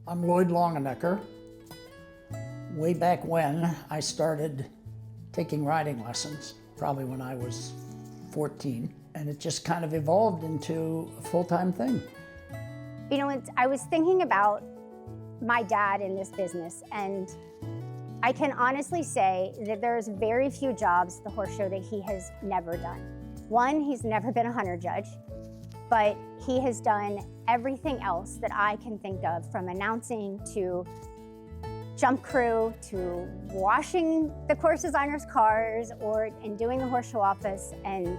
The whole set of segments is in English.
I'm Lloyd Longenecker. Way back when, I started taking riding lessons, probably when I was 14, and it just kind of evolved into a full-time thing. You know, I was thinking about my dad in this business, and I can honestly say that there's very few jobs at the horse show that he has never done. One, he's never been a hunter judge, but he has done everything else that I can think of, from announcing to jump crew to washing the course designers' cars and doing the horse show office and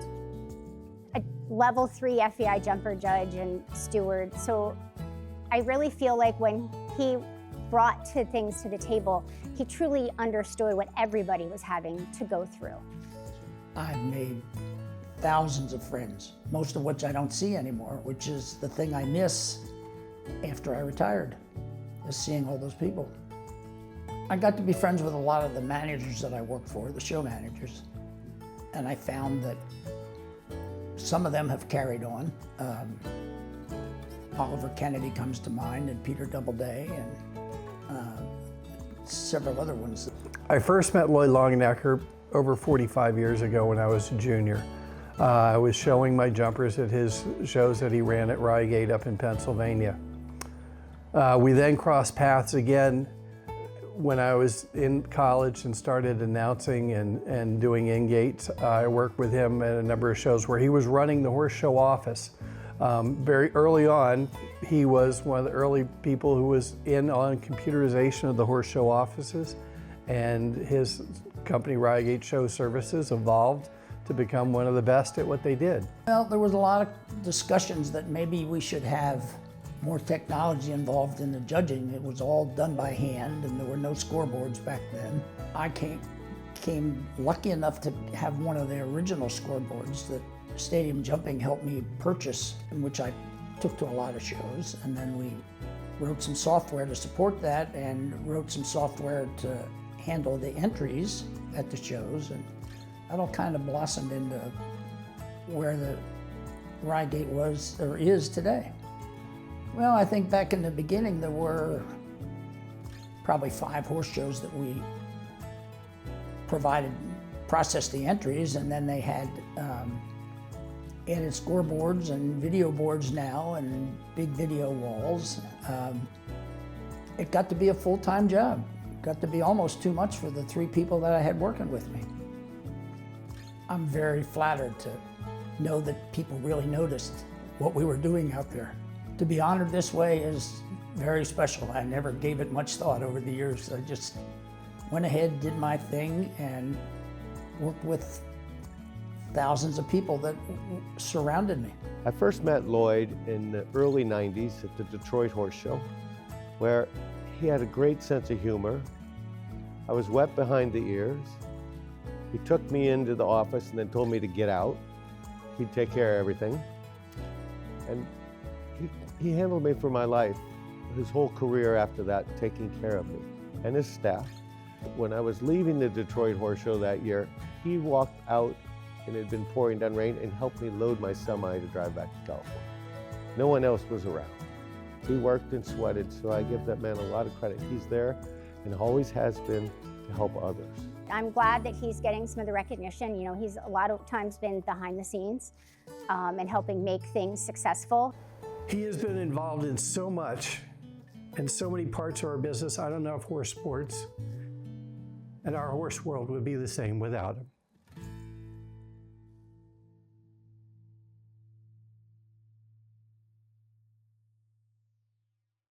a level 3 FEI jumper judge and steward. So I really feel like when he brought things to the table, he truly understood what everybody was having to go through. I've made thousands of friends, most of which I don't see anymore, which is the thing I miss after I retired, is seeing all those people. I got to be friends with a lot of the managers that I worked for, the show managers, and I found that some of them have carried on. Oliver Kennedy comes to mind, and Peter Doubleday, and several other ones. I first met Lloyd Longenecker over 45 years ago when I was a junior. I was showing my jumpers at his shows that he ran at Reigate up in Pennsylvania. We then crossed paths again when I was in college and started announcing and doing in-gates. I worked with him at a number of shows where he was running the horse show office. Very early on, he was one of the early people who was in on computerization of the horse show offices, and his company, Reigate Show Services, evolved to become one of the best at what they did. Well, there was a lot of discussions that maybe we should have more technology involved in the judging. It was all done by hand, and there were no scoreboards back then. I came lucky enough to have one of the original scoreboards that Stadium Jumping helped me purchase, in which I took to a lot of shows, and then we wrote some software to support that and wrote some software to handle the entries at the shows, and that all kind of blossomed into where the Reigate was or is today. Well, I think back in the beginning there were probably 5 horse shows that we processed the entries, and then they had added scoreboards and video boards now and big video walls. It got to be a full-time job. It got to be almost too much for the 3 people that I had working with me. I'm very flattered to know that people really noticed what we were doing out there. To be honored this way is very special. I never gave it much thought over the years. I just went ahead, did my thing, and worked with thousands of people that surrounded me. I first met Lloyd in the early 90s at the Detroit Horse Show, where he had a great sense of humor. I was wet behind the ears. He took me into the office and then told me to get out. He'd take care of everything. And he handled me for my life, his whole career after that, taking care of me and his staff. When I was leaving the Detroit Horse Show that year, he walked out, and it had been pouring down rain, and helped me load my semi to drive back to California. No one else was around. He worked and sweated, so I give that man a lot of credit. He's there and always has been to help others. I'm glad that he's getting some of the recognition. You know, he's a lot of times been behind the scenes and helping make things successful. He has been involved in so much and so many parts of our business. I don't know if horse sports and our horse world would be the same without him.